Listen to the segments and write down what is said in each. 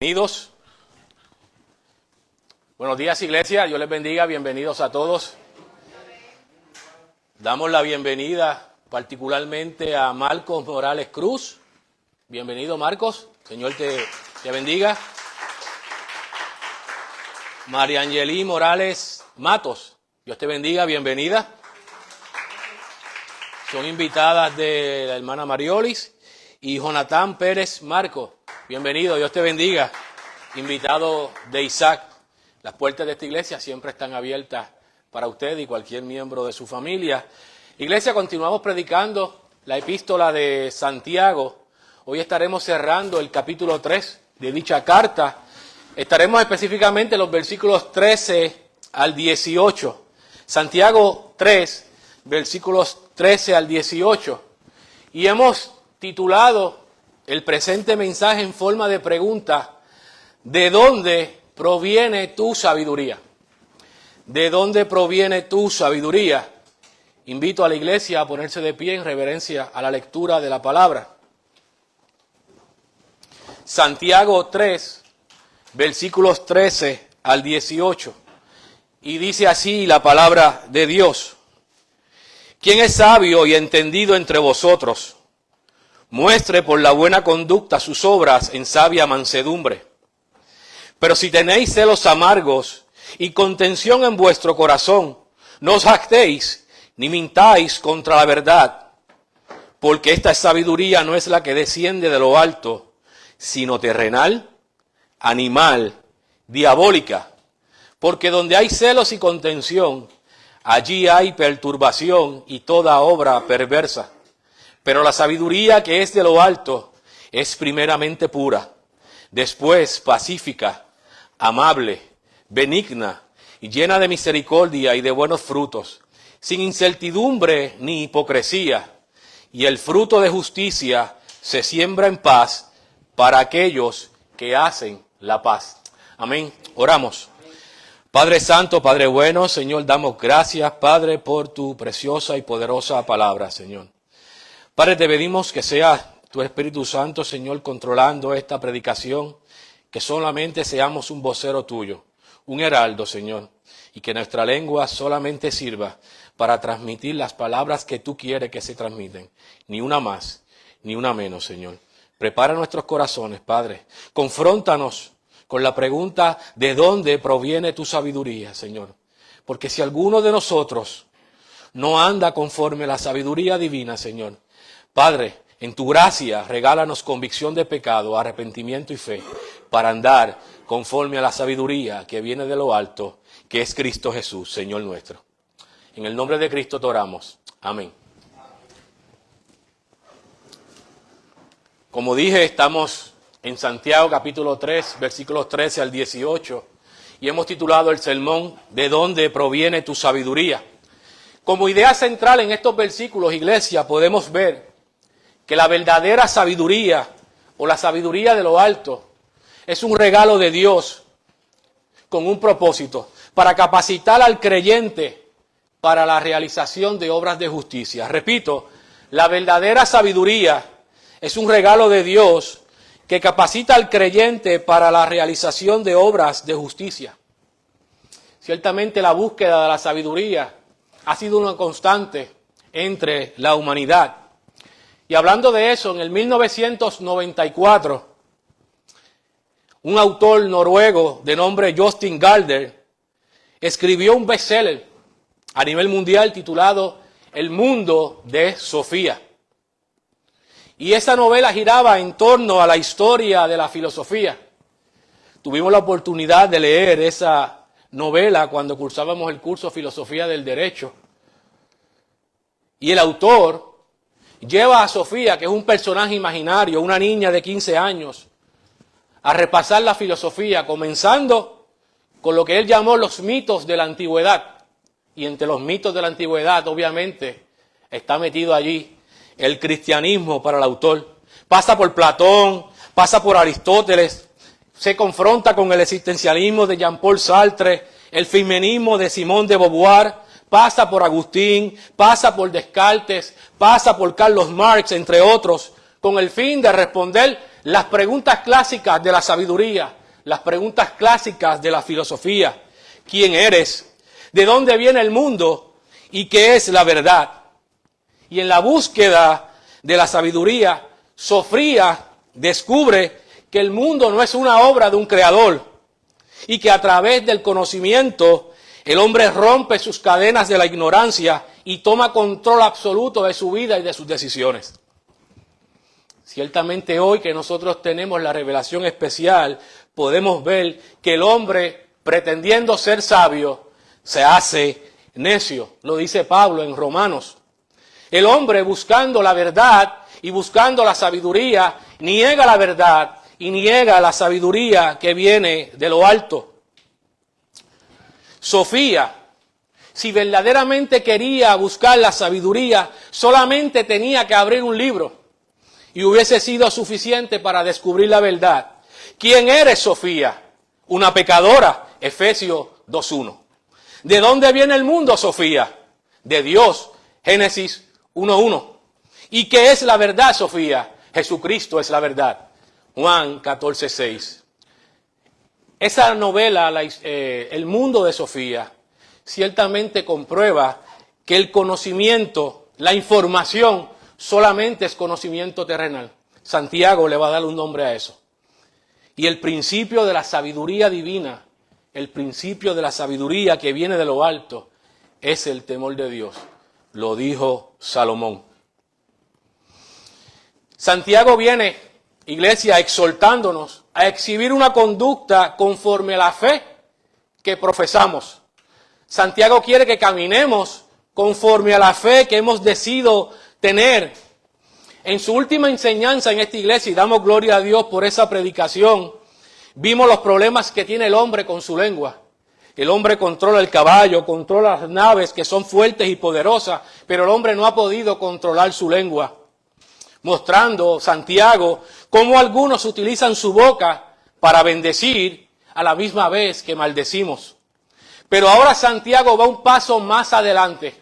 Bienvenidos. Buenos días, iglesia. Dios les bendiga. Bienvenidos a todos. Damos la bienvenida particularmente a Marcos Morales Cruz. Bienvenido, Marcos. Señor te bendiga. María Angelí Morales Matos. Dios te bendiga. Bienvenida. Son invitadas de la hermana Mariolis y Jonathan Pérez Marco. Bienvenido, Dios te bendiga. Invitado de Isaac. Las puertas de esta iglesia siempre están abiertas para usted y cualquier miembro de su familia. Iglesia, continuamos predicando la epístola de Santiago. Hoy estaremos cerrando el capítulo 3 de dicha carta. Estaremos específicamente en los versículos 13 al 18. Santiago 3, versículos 13 al 18. Y hemos titulado el presente mensaje en forma de pregunta: ¿de dónde proviene tu sabiduría? ¿De dónde proviene tu sabiduría? Invito a la iglesia a ponerse de pie en reverencia a la lectura de la palabra. Santiago 3, versículos 13 al 18. Y dice así la palabra de Dios: ¿Quién es sabio y entendido entre vosotros? Muestre por la buena conducta sus obras en sabia mansedumbre. Pero si tenéis celos amargos y contención en vuestro corazón, no os jactéis ni mintáis contra la verdad, porque esta sabiduría no es la que desciende de lo alto, sino terrenal, animal, diabólica. Porque donde hay celos y contención, allí hay perturbación y toda obra perversa. Pero la sabiduría que es de lo alto es primeramente pura, después pacífica, amable, benigna y llena de misericordia y de buenos frutos, sin incertidumbre ni hipocresía. Y el fruto de justicia se siembra en paz para aquellos que hacen la paz. Amén. Oramos. Padre Santo, Padre bueno, Señor, damos gracias, Padre, por tu preciosa y poderosa palabra, Señor. Padre, te pedimos que sea tu Espíritu Santo, Señor, controlando esta predicación, que solamente seamos un vocero tuyo, un heraldo, Señor, y que nuestra lengua solamente sirva para transmitir las palabras que tú quieres que se transmiten, ni una más, ni una menos, Señor. Prepara nuestros corazones, Padre, confróntanos con la pregunta: ¿de dónde proviene tu sabiduría, Señor? Porque si alguno de nosotros no anda conforme a la sabiduría divina, Señor, Padre, en tu gracia regálanos convicción de pecado, arrepentimiento y fe, para andar conforme a la sabiduría que viene de lo alto, que es Cristo Jesús, Señor nuestro. En el nombre de Cristo te oramos. Amén. Como dije, estamos en Santiago capítulo 3, versículos 13 al 18, y hemos titulado el sermón: ¿de dónde proviene tu sabiduría? Como idea central en estos versículos, iglesia, podemos ver que la verdadera sabiduría, o la sabiduría de lo alto, es un regalo de Dios con un propósito: para capacitar al creyente para la realización de obras de justicia. Repito, la verdadera sabiduría es un regalo de Dios que capacita al creyente para la realización de obras de justicia. Ciertamente la búsqueda de la sabiduría ha sido una constante entre la humanidad. Y hablando de eso, en el 1994, un autor noruego de nombre Justin Galder escribió un bestseller a nivel mundial titulado El mundo de Sofía. Y esa novela giraba en torno a la historia de la filosofía. Tuvimos la oportunidad de leer esa novela cuando cursábamos el curso Filosofía del Derecho. Y el autor lleva a Sofía, que es un personaje imaginario, una niña de 15 años, a repasar la filosofía, comenzando con lo que él llamó los mitos de la antigüedad. Y entre los mitos de la antigüedad, obviamente, está metido allí el cristianismo para el autor. Pasa por Platón, pasa por Aristóteles, se confronta con el existencialismo de Jean-Paul Sartre, el feminismo de Simone de Beauvoir, pasa por Agustín, pasa por Descartes, pasa por Carlos Marx, entre otros, con el fin de responder las preguntas clásicas de la sabiduría, las preguntas clásicas de la filosofía. ¿Quién eres? ¿De dónde viene el mundo? ¿Y qué es la verdad? Y en la búsqueda de la sabiduría, Sofía descubre que el mundo no es una obra de un creador y que a través del conocimiento el hombre rompe sus cadenas de la ignorancia y toma control absoluto de su vida y de sus decisiones. Ciertamente hoy que nosotros tenemos la revelación especial, podemos ver que el hombre, pretendiendo ser sabio, se hace necio. Lo dice Pablo en Romanos. El hombre, buscando la verdad y buscando la sabiduría, niega la verdad y niega la sabiduría que viene de lo alto. Sofía, si verdaderamente quería buscar la sabiduría, solamente tenía que abrir un libro y hubiese sido suficiente para descubrir la verdad. ¿Quién eres, Sofía? Una pecadora, Efesios 2:1. ¿De dónde viene el mundo, Sofía? De Dios, Génesis 1:1. ¿Y qué es la verdad, Sofía? Jesucristo es la verdad, Juan 14:6. Esa novela, El mundo de Sofía, ciertamente comprueba que el conocimiento, la información, solamente es conocimiento terrenal. Santiago le va a dar un nombre a eso. Y el principio de la sabiduría divina, el principio de la sabiduría que viene de lo alto, es el temor de Dios. Lo dijo Salomón. Santiago viene, iglesia, exhortándonos a exhibir una conducta conforme a la fe que profesamos. Santiago quiere que caminemos conforme a la fe que hemos decidido tener. En su última enseñanza en esta iglesia, y damos gloria a Dios por esa predicación, vimos los problemas que tiene el hombre con su lengua. El hombre controla el caballo, controla las naves que son fuertes y poderosas, pero el hombre no ha podido controlar su lengua. Mostrando Santiago cómo algunos utilizan su boca para bendecir a la misma vez que maldecimos. Pero ahora Santiago va un paso más adelante.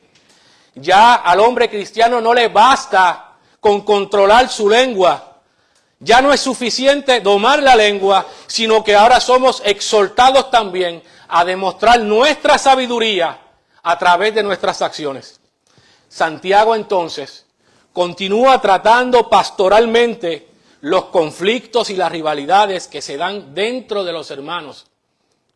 Ya al hombre cristiano no le basta con controlar su lengua. Ya no es suficiente domar la lengua, sino que ahora somos exhortados también a demostrar nuestra sabiduría a través de nuestras acciones. Santiago entonces continúa tratando pastoralmente los conflictos y las rivalidades que se dan dentro de los hermanos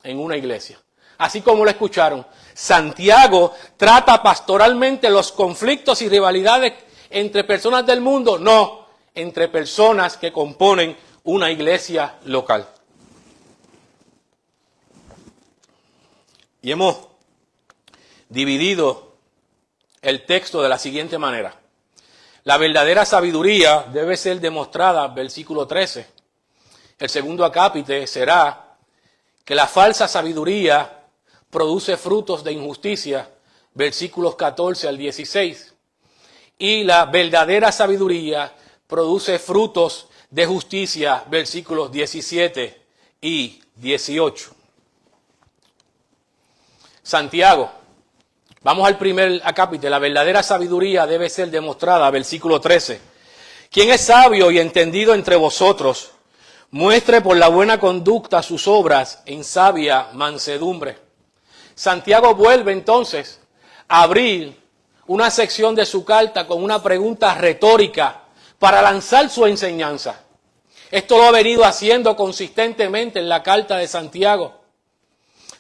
en una iglesia. Así como lo escucharon, Santiago trata pastoralmente los conflictos y rivalidades entre personas del mundo, no, entre personas que componen una iglesia local. Y hemos dividido el texto de la siguiente manera. La verdadera sabiduría debe ser demostrada, versículo 13. El segundo acápite será que la falsa sabiduría produce frutos de injusticia, versículos 14 al 16. Y la verdadera sabiduría produce frutos de justicia, versículos 17 y 18. Santiago, vamos al primer acápite. La verdadera sabiduría debe ser demostrada, versículo 13. Quien es sabio y entendido entre vosotros, muestre por la buena conducta sus obras en sabia mansedumbre. Santiago vuelve entonces a abrir una sección de su carta con una pregunta retórica para lanzar su enseñanza. Esto lo ha venido haciendo consistentemente en la carta de Santiago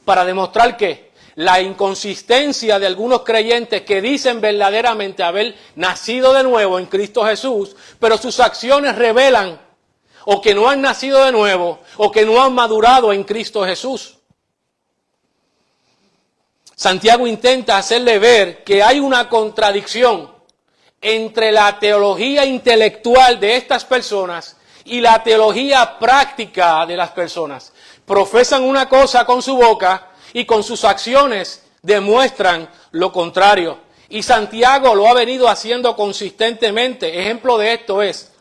para demostrar que la inconsistencia de algunos creyentes que dicen verdaderamente haber nacido de nuevo en Cristo Jesús, pero sus acciones revelan o que no han nacido de nuevo o que no han madurado en Cristo Jesús. Santiago intenta hacerle ver que hay una contradicción entre la teología intelectual de estas personas y la teología práctica de las personas. Profesan una cosa con su boca y con sus acciones demuestran lo contrario. Y Santiago lo ha venido haciendo consistentemente. Ejemplo de esto es,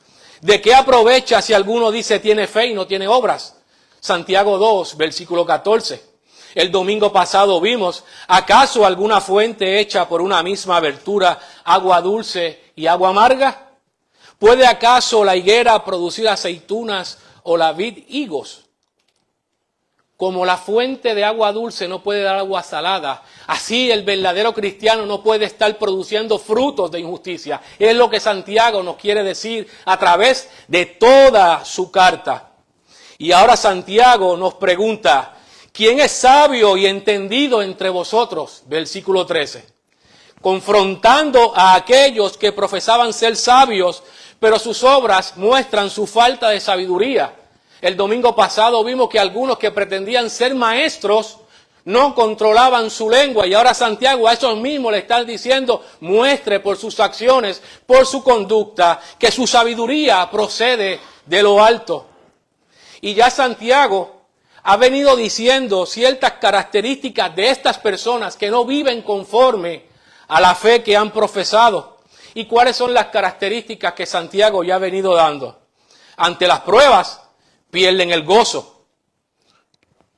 ¿de qué aprovecha si alguno dice tiene fe y no tiene obras? Santiago 2, versículo 14. El domingo pasado vimos, ¿acaso alguna fuente hecha por una misma abertura, agua dulce y agua amarga? ¿Puede acaso la higuera producir aceitunas o la vid higos? Como la fuente de agua dulce no puede dar agua salada, así el verdadero cristiano no puede estar produciendo frutos de injusticia. Es lo que Santiago nos quiere decir a través de toda su carta. Y ahora Santiago nos pregunta, ¿quién es sabio y entendido entre vosotros? Versículo 13. Confrontando a aquellos que profesaban ser sabios, pero sus obras muestran su falta de sabiduría. El domingo pasado vimos que algunos que pretendían ser maestros no controlaban su lengua y ahora Santiago a esos mismos le está diciendo, muestre por sus acciones, por su conducta, que su sabiduría procede de lo alto. Y ya Santiago ha venido diciendo ciertas características de estas personas que no viven conforme a la fe que han profesado. ¿Y cuáles son las características que Santiago ya ha venido dando? Ante las pruebas, pierden el gozo.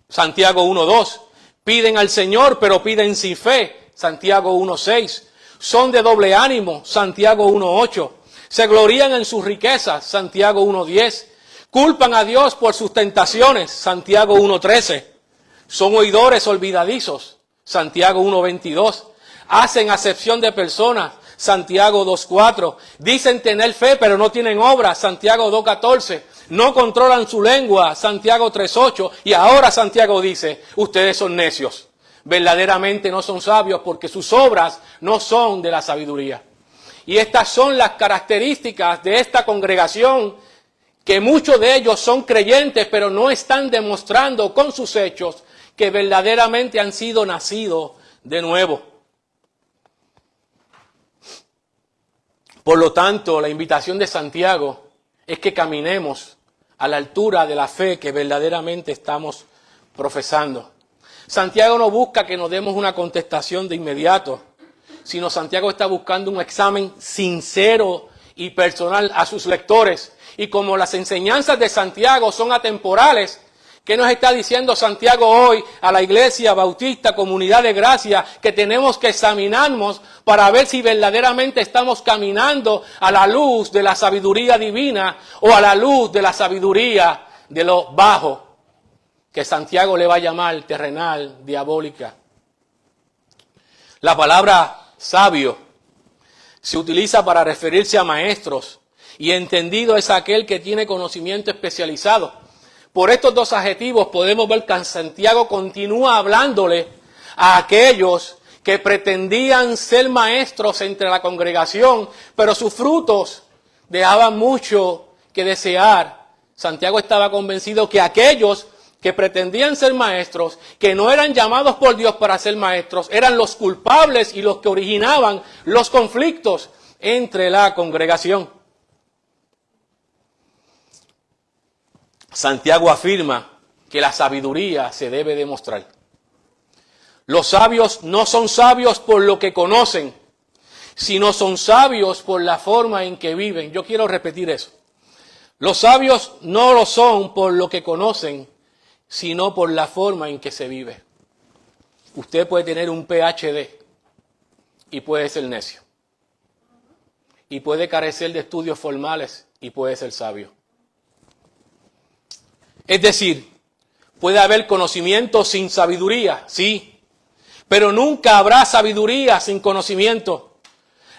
Santiago 1:2. Piden al Señor, pero piden sin fe. Santiago 1:6. Son de doble ánimo. Santiago 1:8. Se glorían en sus riquezas. Santiago 1:10. Culpan a Dios por sus tentaciones. Santiago 1:13. Son oidores olvidadizos. Santiago 1:22. Hacen acepción de personas. Santiago 2:4. Dicen tener fe, pero no tienen obras. Santiago 2:14. No controlan su lengua, Santiago 3:8, y ahora Santiago dice, ustedes son necios, verdaderamente no son sabios porque sus obras no son de la sabiduría. Y estas son las características de esta congregación, que muchos de ellos son creyentes, pero no están demostrando con sus hechos que verdaderamente han sido nacidos de nuevo. Por lo tanto, la invitación de Santiago es que caminemos a la altura de la fe que verdaderamente estamos profesando. Santiago no busca que nos demos una contestación de inmediato, sino Santiago está buscando un examen sincero y personal a sus lectores. Y como las enseñanzas de Santiago son atemporales, ¿qué nos está diciendo Santiago hoy a la Iglesia Bautista Comunidad de Gracia? Que tenemos que examinarnos para ver si verdaderamente estamos caminando a la luz de la sabiduría divina o a la luz de la sabiduría de lo bajo, que Santiago le va a llamar terrenal, diabólica. La palabra sabio se utiliza para referirse a maestros y entendido es aquel que tiene conocimiento especializado. Por estos dos adjetivos podemos ver que Santiago continúa hablándole a aquellos que pretendían ser maestros entre la congregación, pero sus frutos dejaban mucho que desear. Santiago estaba convencido que aquellos que pretendían ser maestros, que no eran llamados por Dios para ser maestros, eran los culpables y los que originaban los conflictos entre la congregación. Santiago afirma que la sabiduría se debe demostrar. Los sabios no son sabios por lo que conocen, sino son sabios por la forma en que viven. Yo quiero repetir eso. Los sabios no lo son por lo que conocen, sino por la forma en que se vive. Usted puede tener un PhD y puede ser necio. Y puede carecer de estudios formales y puede ser sabio. Es decir, puede haber conocimiento sin sabiduría, sí, pero nunca habrá sabiduría sin conocimiento.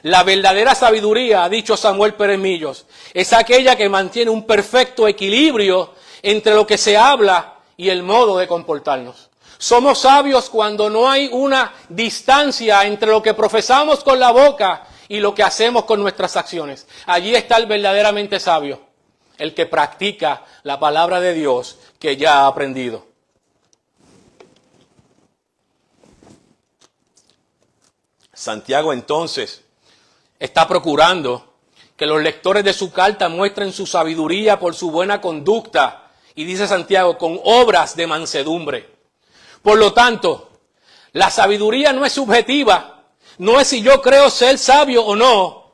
La verdadera sabiduría, ha dicho Samuel Pérez Millos, es aquella que mantiene un perfecto equilibrio entre lo que se habla y el modo de comportarnos. Somos sabios cuando no hay una distancia entre lo que profesamos con la boca y lo que hacemos con nuestras acciones. Allí está el verdaderamente sabio, el que practica la palabra de Dios que ya ha aprendido. Santiago entonces está procurando que los lectores de su carta muestren su sabiduría por su buena conducta, y dice Santiago, con obras de mansedumbre. Por lo tanto, la sabiduría no es subjetiva, no es si yo creo ser sabio o no.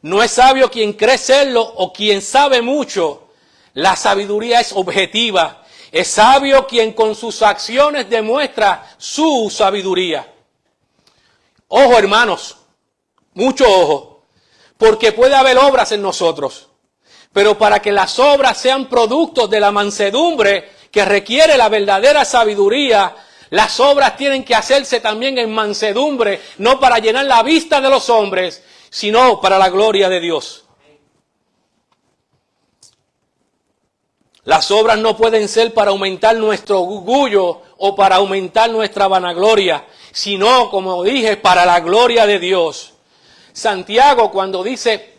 No es sabio quien cree serlo o quien sabe mucho. La sabiduría es objetiva. Es sabio quien con sus acciones demuestra su sabiduría. Ojo, hermanos, mucho ojo. porque puede haber obras en nosotros. Pero para que las obras sean productos de la mansedumbre que requiere la verdadera sabiduría, las obras tienen que hacerse también en mansedumbre, no para llenar la vista de los hombres, sino para la gloria de Dios. Las obras no pueden ser para aumentar nuestro orgullo o para aumentar nuestra vanagloria, sino, como dije, para la gloria de Dios. Santiago, cuando dice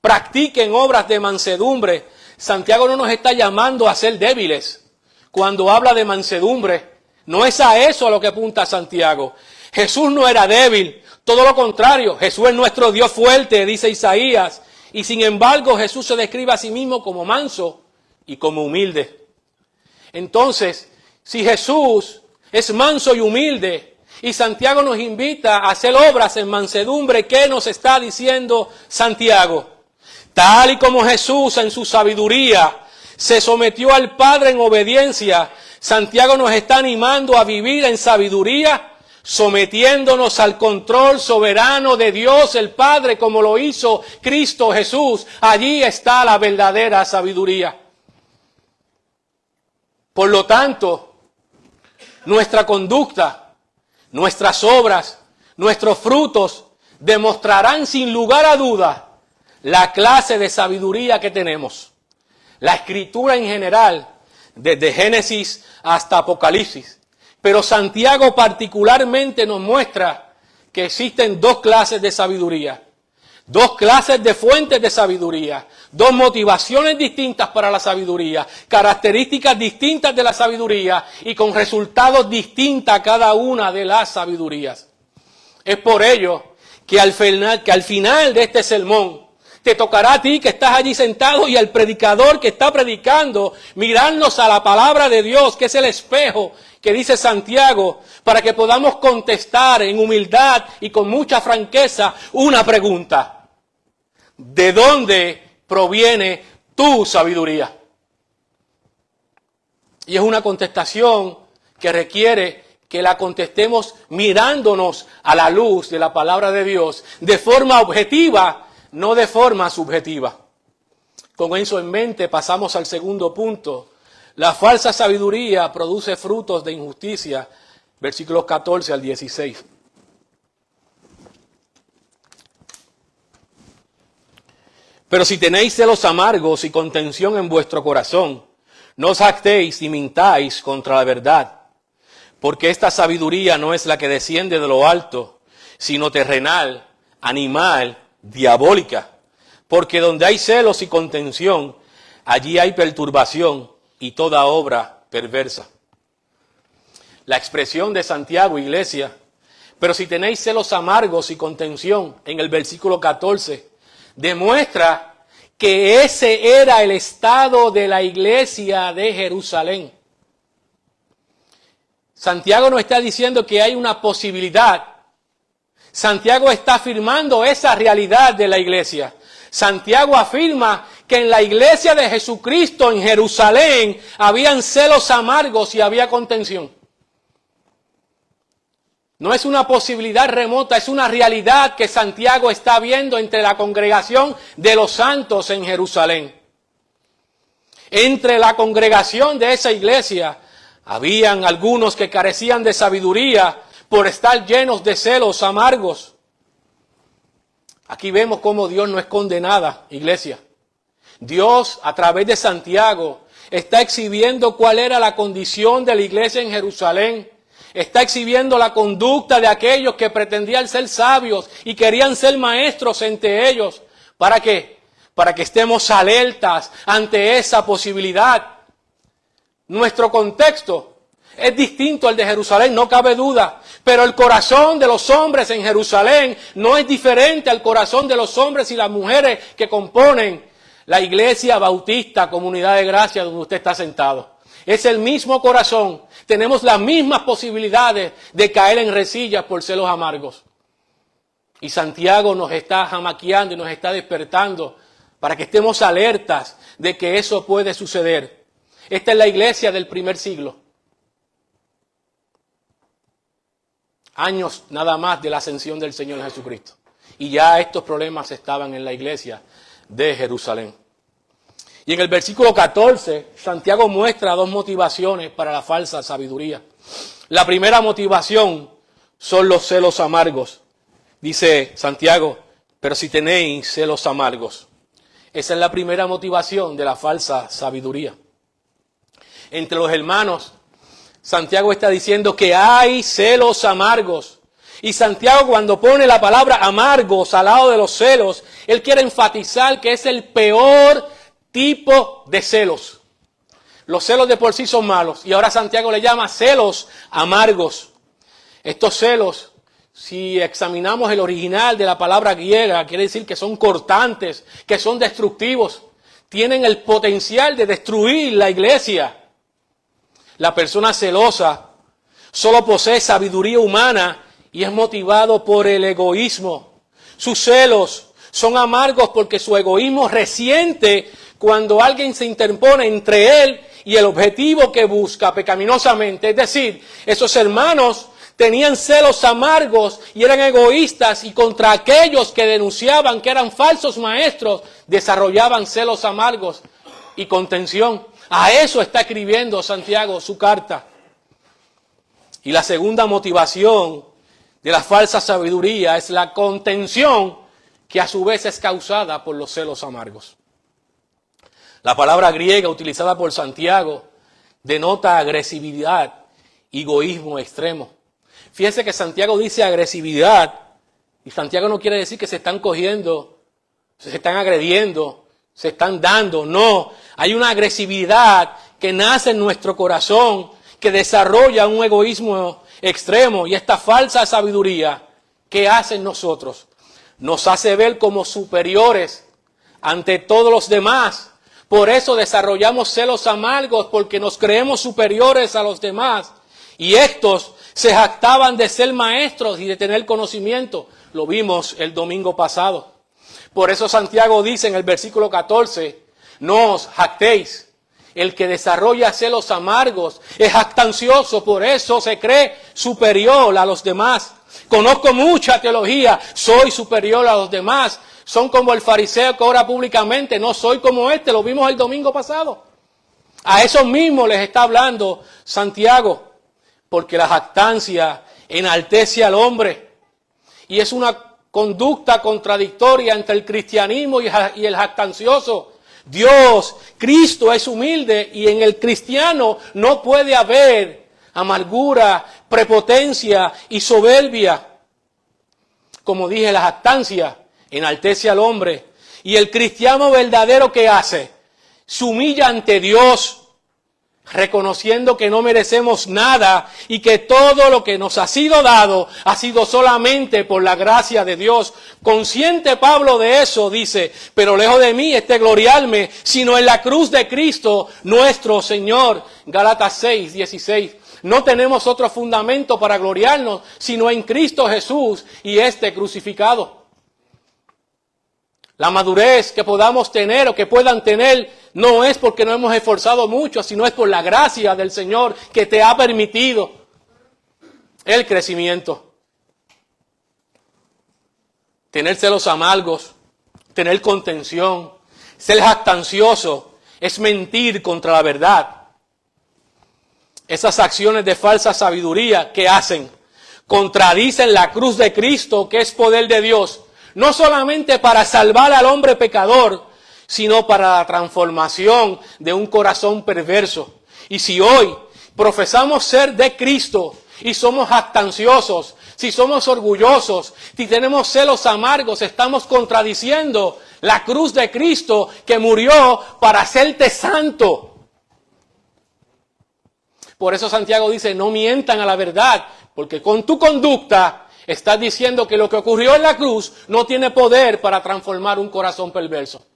practiquen obras de mansedumbre, Santiago no nos está llamando a ser débiles. Cuando habla de mansedumbre, no es a eso a lo que apunta Santiago. Jesús no era débil, todo lo contrario. Jesús es nuestro Dios fuerte, dice Isaías. Y sin embargo, Jesús se describe a sí mismo como manso y como humilde. Entonces, si Jesús es manso y humilde, y Santiago nos invita a hacer obras en mansedumbre, ¿qué nos está diciendo Santiago? Tal y como Jesús en su sabiduría se sometió al Padre en obediencia, Santiago nos está animando a vivir en sabiduría, sometiéndonos al control soberano de Dios el Padre, como lo hizo Cristo Jesús. Allí está la verdadera sabiduría. Por lo tanto, nuestra conducta, nuestras obras, nuestros frutos demostrarán sin lugar a duda la clase de sabiduría que tenemos. La Escritura en general, desde Génesis hasta Apocalipsis. Pero Santiago particularmente nos muestra que existen dos clases de sabiduría. Dos clases de fuentes de sabiduría. Dos motivaciones distintas para la sabiduría. Características distintas de la sabiduría y con resultados distintos a cada una de las sabidurías. Es por ello que al final de este sermón, te tocará a ti que estás allí sentado y al predicador que está predicando, mirarnos a la palabra de Dios, que es el espejo que dice Santiago, para que podamos contestar en humildad y con mucha franqueza una pregunta. ¿De dónde proviene tu sabiduría? Y es una contestación que requiere que la contestemos mirándonos a la luz de la palabra de Dios de forma objetiva, no de forma subjetiva. Con eso en mente pasamos al segundo punto. La falsa sabiduría produce frutos de injusticia, versículos 14 al 16. Pero si tenéis celos amargos y contención en vuestro corazón, no os jactéis ni mintáis contra la verdad, porque esta sabiduría no es la que desciende de lo alto, sino terrenal, animal, diabólica, porque donde hay celos y contención, allí hay perturbación y toda obra perversa. La expresión de Santiago, iglesia, pero si tenéis celos amargos y contención, en el versículo 14, demuestra que ese era el estado de la iglesia de Jerusalén. Santiago nos está diciendo que hay una posibilidad. Santiago está afirmando esa realidad de la iglesia. Santiago afirma que en la iglesia de Jesucristo en Jerusalén habían celos amargos y había contención. No es una posibilidad remota, es una realidad que Santiago está viendo entre la congregación de los santos en Jerusalén. Entre la congregación de esa iglesia habían algunos que carecían de sabiduría por estar llenos de celos amargos. Aquí vemos cómo Dios no esconde nada, iglesia. Dios, a través de Santiago, está exhibiendo cuál era la condición de la iglesia en Jerusalén. Está exhibiendo la conducta de aquellos que pretendían ser sabios y querían ser maestros entre ellos. ¿Para qué? Para que estemos alertas ante esa posibilidad. Nuestro contexto es distinto al de Jerusalén, no cabe duda. Pero el corazón de los hombres en Jerusalén no es diferente al corazón de los hombres y las mujeres que componen la Iglesia Bautista Comunidad de Gracia donde usted está sentado. Es el mismo corazón. Tenemos las mismas posibilidades de caer en resillas por celos amargos. Y Santiago nos está jamaqueando y nos está despertando para que estemos alertas de que eso puede suceder. Esta es la iglesia del primer siglo. Años nada más de la ascensión del Señor Jesucristo. y ya estos problemas estaban en la iglesia de Jerusalén. Y en el versículo 14, Santiago muestra dos motivaciones para la falsa sabiduría. La primera motivación son los celos amargos. Dice Santiago, pero si tenéis celos amargos. Esa es la primera motivación de la falsa sabiduría. Entre los hermanos, Santiago está diciendo que hay celos amargos. Y Santiago, cuando pone la palabra amargos al lado de los celos, él quiere enfatizar que es el peor tipo de celos. Los celos de por sí son malos y ahora Santiago le llama celos amargos. Estos celos, si examinamos el original de la palabra griega, quiere decir que son cortantes, que son destructivos, tienen el potencial de destruir la iglesia. La persona celosa solo posee sabiduría humana y es motivado por el egoísmo. Sus celos son amargos porque su egoísmo resiente cuando alguien se interpone entre él y el objetivo que busca pecaminosamente. Es decir, esos hermanos tenían celos amargos y eran egoístas, y contra aquellos que denunciaban que eran falsos maestros, desarrollaban celos amargos y contención. A eso está escribiendo Santiago su carta. Y la segunda motivación de la falsa sabiduría es la contención, que a su vez es causada por los celos amargos. La palabra griega utilizada por Santiago denota agresividad y egoísmo extremo. Fíjense que Santiago dice agresividad, y Santiago no quiere decir que se están cogiendo, se están agrediendo, se están dando. No, hay una agresividad que nace en nuestro corazón, que desarrolla un egoísmo extremo, y esta falsa sabiduría, ¿qué hace en nosotros? Nos hace ver como superiores ante todos los demás. Por eso desarrollamos celos amargos, porque nos creemos superiores a los demás. Y estos se jactaban de ser maestros y de tener conocimiento. Lo vimos el domingo pasado. Por eso Santiago dice en el versículo 14, no os jactéis. El que desarrolla celos amargos es jactancioso, por eso se cree superior a los demás. Conozco mucha teología, soy superior a los demás. Son como el fariseo que ora públicamente, no soy como este, lo vimos el domingo pasado. A esos mismos les está hablando Santiago, porque la jactancia enaltece al hombre y es una conducta contradictoria entre el cristianismo y el jactancioso. Dios, Cristo es humilde, y en el cristiano no puede haber amargura, prepotencia y soberbia. Como dije, la jactancia enaltece al hombre, y el cristiano verdadero, ¿qué hace? Se humilla ante Dios, reconociendo que no merecemos nada y que todo lo que nos ha sido dado ha sido solamente por la gracia de Dios. Consciente Pablo de eso, dice, pero lejos de mí este gloriarme, sino en la cruz de Cristo nuestro Señor. Gálatas 6, 16. No tenemos otro fundamento para gloriarnos, sino en Cristo Jesús y este crucificado. La madurez que podamos tener o que puedan tener no es porque no hemos esforzado mucho, sino es por la gracia del Señor que te ha permitido el crecimiento. Tener celos amargos, tener contención, ser jactancioso, es mentir contra la verdad. Esas acciones de falsa sabiduría, ¿qué hacen? Contradicen la cruz de Cristo, que es poder de Dios, no solamente para salvar al hombre pecador, sino para la transformación de un corazón perverso. Y si hoy profesamos ser de Cristo y somos jactanciosos, si somos orgullosos, si tenemos celos amargos, estamos contradiciendo la cruz de Cristo, que murió para hacerte santo. Por eso Santiago dice, no mientan a la verdad, porque con tu conducta estás diciendo que lo que ocurrió en la cruz no tiene poder para transformar un corazón perverso.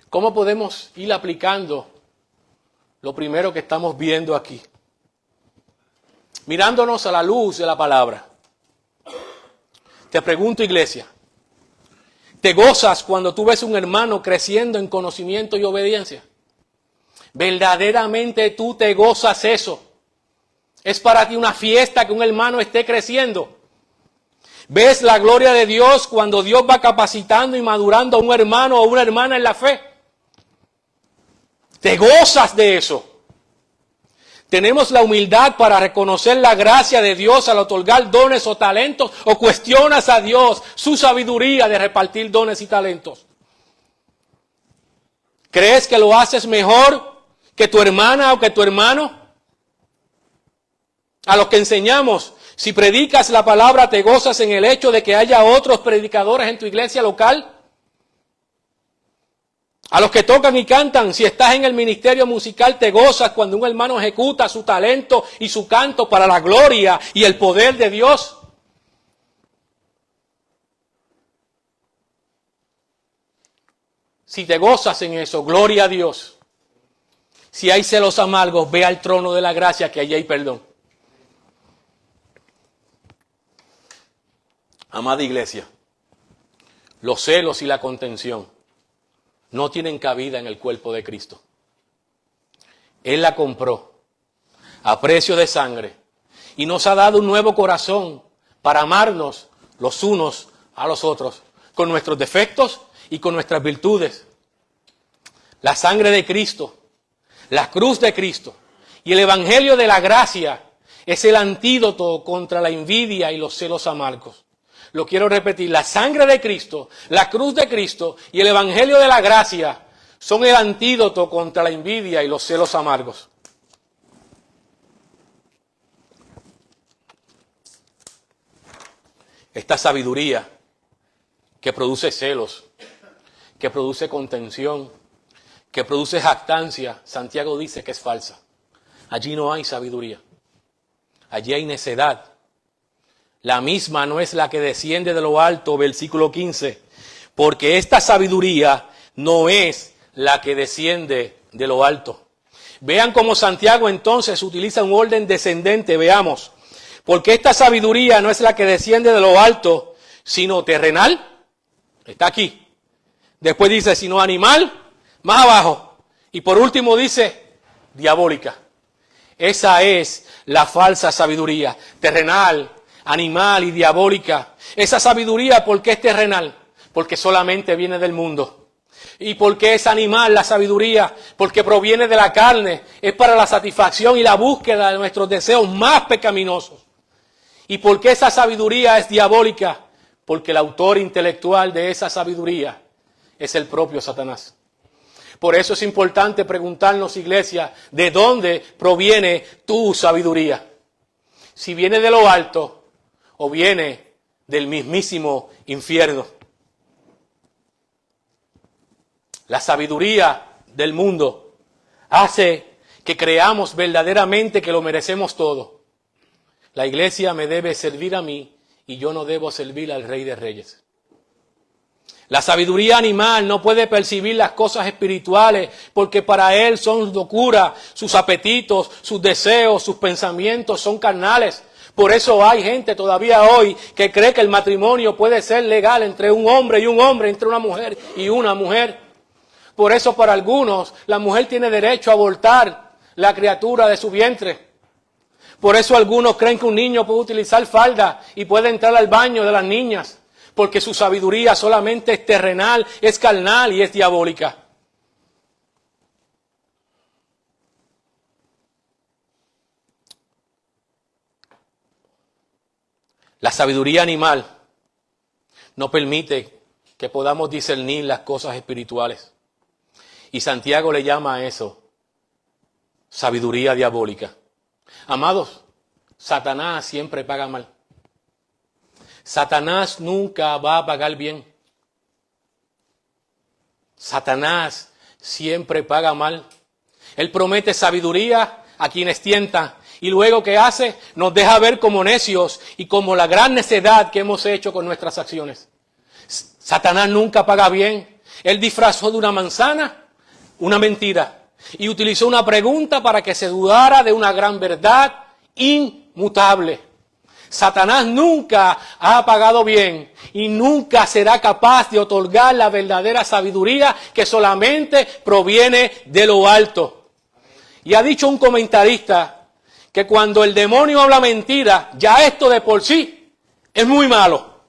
¿Cómo podemos ir aplicando lo primero que estamos viendo aquí? Mirándonos a la luz de la palabra. Te pregunto, iglesia, ¿te gozas cuando tú ves un hermano creciendo en conocimiento y obediencia? ¿Verdaderamente tú te gozas eso? Es para ti una fiesta que un hermano esté creciendo. ¿Ves la gloria de Dios cuando Dios va capacitando y madurando a un hermano o una hermana en la fe? Te gozas de eso. ¿Tenemos la humildad para reconocer la gracia de Dios al otorgar dones o talentos? ¿O cuestionas a Dios su sabiduría de repartir dones y talentos? ¿Crees que lo haces mejor que tu hermana o que tu hermano? A los que enseñamos, si predicas la palabra, ¿te gozas en el hecho de que haya otros predicadores en tu iglesia local? A los que tocan y cantan, si estás en el ministerio musical, ¿te gozas cuando un hermano ejecuta su talento y su canto para la gloria y el poder de Dios? Si te gozas en eso, gloria a Dios. Si hay celos amargos, ve al trono de la gracia, que allí hay perdón. Amada iglesia, los celos y la contención no tienen cabida en el cuerpo de Cristo. Él la compró a precio de sangre y nos ha dado un nuevo corazón para amarnos los unos a los otros, con nuestros defectos y con nuestras virtudes. La sangre de Cristo, la cruz de Cristo y el evangelio de la gracia es el antídoto contra la envidia y los celos amargos. Lo quiero repetir, la sangre de Cristo, la cruz de Cristo y el evangelio de la gracia son el antídoto contra la envidia y los celos amargos. Esta sabiduría que produce celos, que produce contención, que produce jactancia, Santiago dice que es falsa. Allí no hay sabiduría, allí hay necedad. La misma no es la que desciende de lo alto, versículo 15, porque esta sabiduría no es la que desciende de lo alto. Vean cómo Santiago entonces utiliza un orden descendente, veamos. Porque esta sabiduría no es la que desciende de lo alto, sino terrenal, está aquí. Después dice, sino animal, más abajo. Y por último dice, diabólica. Esa es la falsa sabiduría, terrenal, animal y diabólica. Esa sabiduría, ¿por qué es terrenal? Porque solamente viene del mundo. ¿Y por qué es animal la sabiduría? Porque proviene de la carne, es para la satisfacción y la búsqueda de nuestros deseos más pecaminosos. ¿Y por qué esa sabiduría es diabólica? Porque el autor intelectual de esa sabiduría es el propio Satanás. Por eso es importante preguntarnos, iglesia, ¿de dónde proviene tu sabiduría? Si viene de lo alto o viene del mismísimo infierno. La sabiduría del mundo hace que creamos verdaderamente que lo merecemos todo. La iglesia me debe servir a mí y yo no debo servir al Rey de Reyes. La sabiduría animal no puede percibir las cosas espirituales porque para él son locura, sus apetitos, sus deseos, sus pensamientos son carnales. Por eso hay gente todavía hoy que cree que el matrimonio puede ser legal entre un hombre y un hombre, entre una mujer y una mujer. Por eso para algunos la mujer tiene derecho a abortar la criatura de su vientre. Por eso algunos creen que un niño puede utilizar falda y puede entrar al baño de las niñas, porque su sabiduría solamente es terrenal, es carnal y es diabólica. La sabiduría animal no permite que podamos discernir las cosas espirituales. Y Santiago le llama a eso sabiduría diabólica. Amados, Satanás siempre paga mal. Satanás nunca va a pagar bien. Satanás siempre paga mal. Él promete sabiduría a quienes tientan. Y luego, ¿qué hace? Nos deja ver como necios y como la gran necedad que hemos hecho con nuestras acciones. Satanás nunca paga bien. Él disfrazó de una manzana una mentira y utilizó una pregunta para que se dudara de una gran verdad inmutable. Satanás nunca ha pagado bien y nunca será capaz de otorgar la verdadera sabiduría que solamente proviene de lo alto. Y ha dicho un comentarista que cuando el demonio habla mentira, ya esto de por sí es muy malo.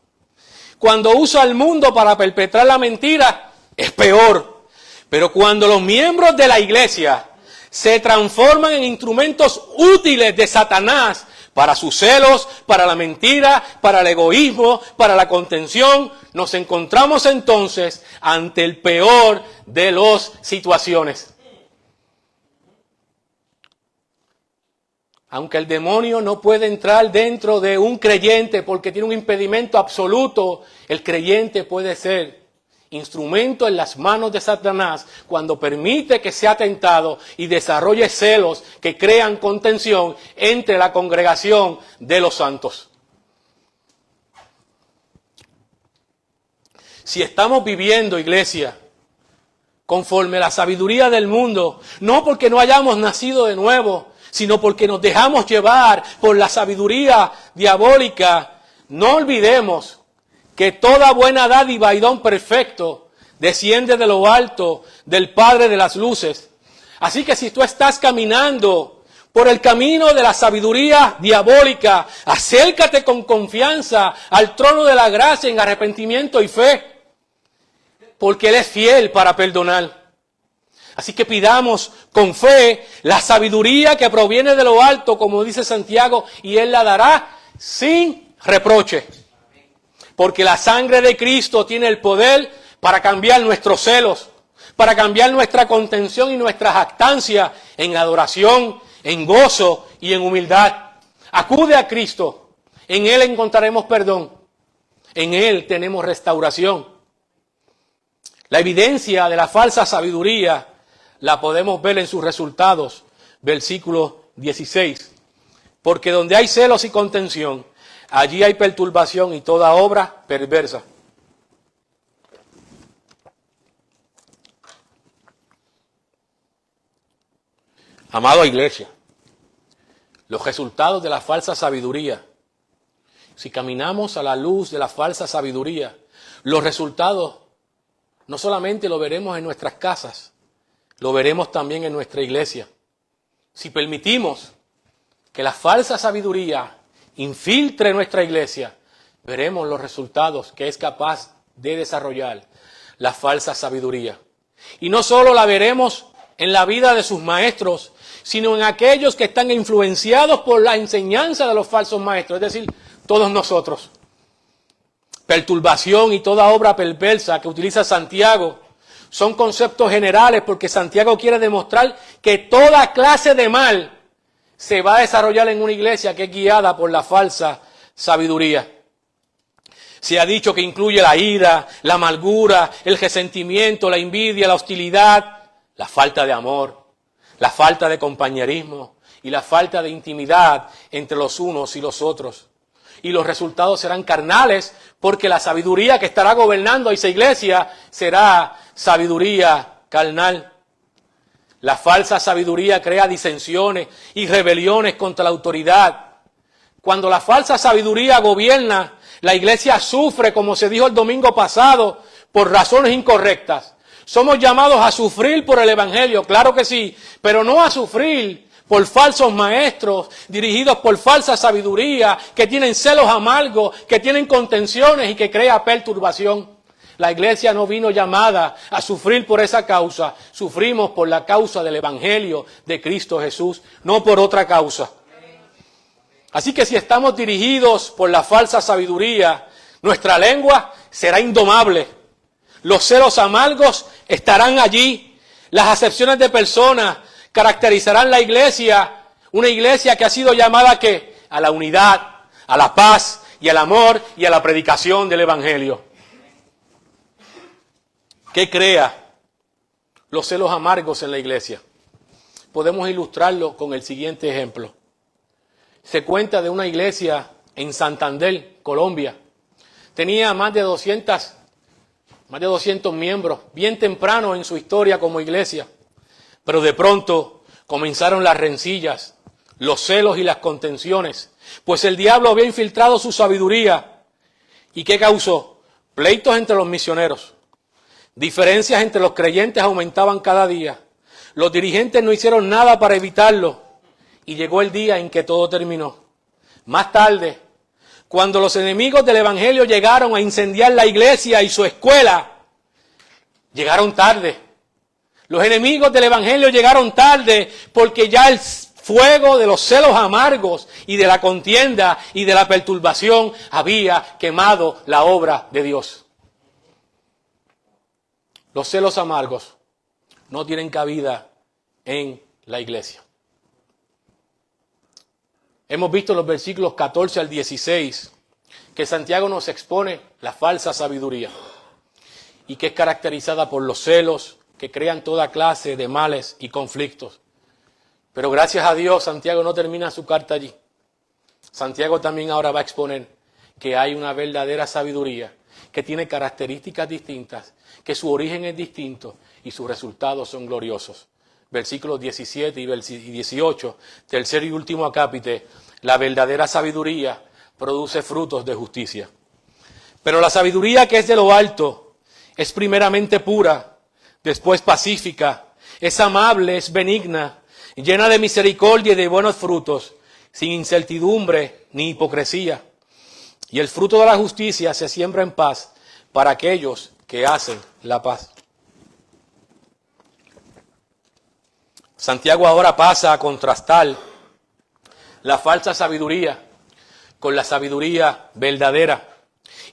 Cuando usa el mundo para perpetrar la mentira, es peor. Pero cuando los miembros de la iglesia se transforman en instrumentos útiles de Satanás para sus celos, para la mentira, para el egoísmo, para la contención, nos encontramos entonces ante el peor de las situaciones. Aunque el demonio no puede entrar dentro de un creyente porque tiene un impedimento absoluto, el creyente puede ser instrumento en las manos de Satanás cuando permite que sea tentado y desarrolle celos que crean contención entre la congregación de los santos. Si estamos viviendo, iglesia, conforme a la sabiduría del mundo, no porque no hayamos nacido de nuevo, sino porque nos dejamos llevar por la sabiduría diabólica, no olvidemos que toda buena dádiva y don perfecto desciende de lo alto del Padre de las luces. Así que si tú estás caminando por el camino de la sabiduría diabólica, acércate con confianza al trono de la gracia en arrepentimiento y fe, porque Él es fiel para perdonar. Así que pidamos con fe la sabiduría que proviene de lo alto, como dice Santiago, y Él la dará sin reproche. Porque la sangre de Cristo tiene el poder para cambiar nuestros celos, para cambiar nuestra contención y nuestra jactancia en adoración, en gozo y en humildad. Acude a Cristo, en Él encontraremos perdón, en Él tenemos restauración. La evidencia de la falsa sabiduría la podemos ver en sus resultados, versículo 16. Porque donde hay celos y contención, allí hay perturbación y toda obra perversa. Amada iglesia, los resultados de la falsa sabiduría, si caminamos a la luz de la falsa sabiduría, los resultados no solamente lo veremos en nuestras casas, lo veremos también en nuestra iglesia. Si permitimos que la falsa sabiduría infiltre nuestra iglesia, veremos los resultados que es capaz de desarrollar la falsa sabiduría. Y no solo la veremos en la vida de sus maestros, sino en aquellos que están influenciados por la enseñanza de los falsos maestros, es decir, todos nosotros. Perturbación y toda obra perversa que utiliza Santiago son conceptos generales porque Santiago quiere demostrar que toda clase de mal se va a desarrollar en una iglesia que es guiada por la falsa sabiduría. Se ha dicho que incluye la ira, la amargura, el resentimiento, la envidia, la hostilidad, la falta de amor, la falta de compañerismo y la falta de intimidad entre los unos y los otros. Y los resultados serán carnales porque la sabiduría que estará gobernando a esa iglesia será sabiduría carnal. La falsa sabiduría crea disensiones y rebeliones contra la autoridad. Cuando la falsa sabiduría gobierna, la iglesia sufre, como se dijo el domingo pasado, por razones incorrectas. Somos llamados a sufrir por el evangelio, claro que sí, pero no a sufrir por falsos maestros, dirigidos por falsa sabiduría, que tienen celos amargos, que tienen contenciones y que crea perturbación. La iglesia no vino llamada a sufrir por esa causa. Sufrimos por la causa del evangelio de Cristo Jesús, no por otra causa. Así que si estamos dirigidos por la falsa sabiduría, nuestra lengua será indomable. Los celos amargos estarán allí. Las acepciones de personas caracterizarán la iglesia, una iglesia que ha sido llamada ¿qué? A la unidad, a la paz y al amor y a la predicación del evangelio. ¿Qué crea los celos amargos en la iglesia? Podemos ilustrarlo con el siguiente ejemplo. Se cuenta de una iglesia en Santander, Colombia. Tenía más de 200 miembros, bien temprano en su historia como iglesia. Pero de pronto comenzaron las rencillas, los celos y las contenciones, pues el diablo había infiltrado su sabiduría. ¿Y qué causó? Pleitos entre los misioneros. Diferencias entre los creyentes aumentaban cada día. Los dirigentes no hicieron nada para evitarlo. y llegó el día en que todo terminó. Más tarde, cuando los enemigos del evangelio llegaron a incendiar la iglesia y su escuela, llegaron tarde. Los enemigos del evangelio llegaron tarde porque ya el fuego de los celos amargos y de la contienda y de la perturbación había quemado la obra de Dios. Los celos amargos no tienen cabida en la iglesia. Hemos visto en los versículos 14 al 16 que Santiago nos expone la falsa sabiduría y que es caracterizada por los celos que crean toda clase de males y conflictos. Pero gracias a Dios, Santiago no termina su carta allí. Santiago también ahora va a exponer que hay una verdadera sabiduría que tiene características distintas, que su origen es distinto y sus resultados son gloriosos. Versículos 17 y 18, tercer y último acápite, la verdadera sabiduría produce frutos de justicia. Pero la sabiduría que es de lo alto es primeramente pura, después pacífica, es amable, es benigna, llena de misericordia y de buenos frutos, sin incertidumbre ni hipocresía. Y el fruto de la justicia se siembra en paz para aquellos que hacen la paz. Santiago ahora pasa a contrastar la falsa sabiduría con la sabiduría verdadera.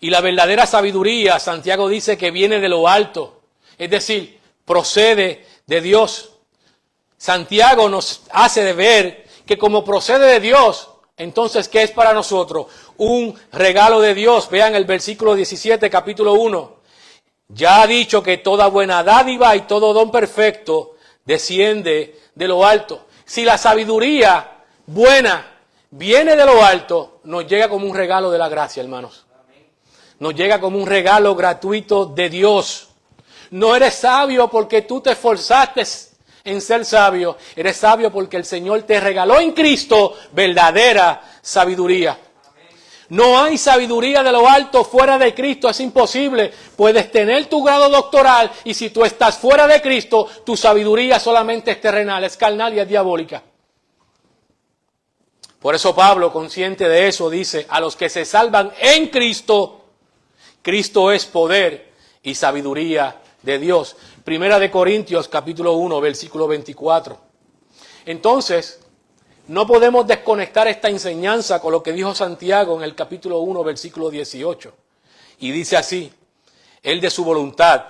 Y la verdadera sabiduría, Santiago dice que viene de lo alto, es decir, procede de Dios. Santiago nos hace ver que como procede de Dios, entonces, ¿qué es para nosotros? Un regalo de Dios. Vean el versículo 17, capítulo 1. Ya ha dicho que toda buena dádiva y todo don perfecto desciende de lo alto. Si la sabiduría buena viene de lo alto, nos llega como un regalo de la gracia, hermanos. Nos llega como un regalo gratuito de Dios. No eres sabio porque tú te esforzaste en ser sabio. Eres sabio porque el Señor te regaló en Cristo verdadera sabiduría. No hay sabiduría de lo alto fuera de Cristo, es imposible. Puedes tener tu grado doctoral y si tú estás fuera de Cristo, tu sabiduría solamente es terrenal, es carnal y es diabólica. Por eso Pablo, consciente de eso, dice, a los que se salvan en Cristo, Cristo es poder y sabiduría de Dios. Primera de Corintios, capítulo 1, versículo 24. Entonces, no podemos desconectar esta enseñanza con lo que dijo Santiago en el capítulo 1, versículo 18. Y dice así, Él de su voluntad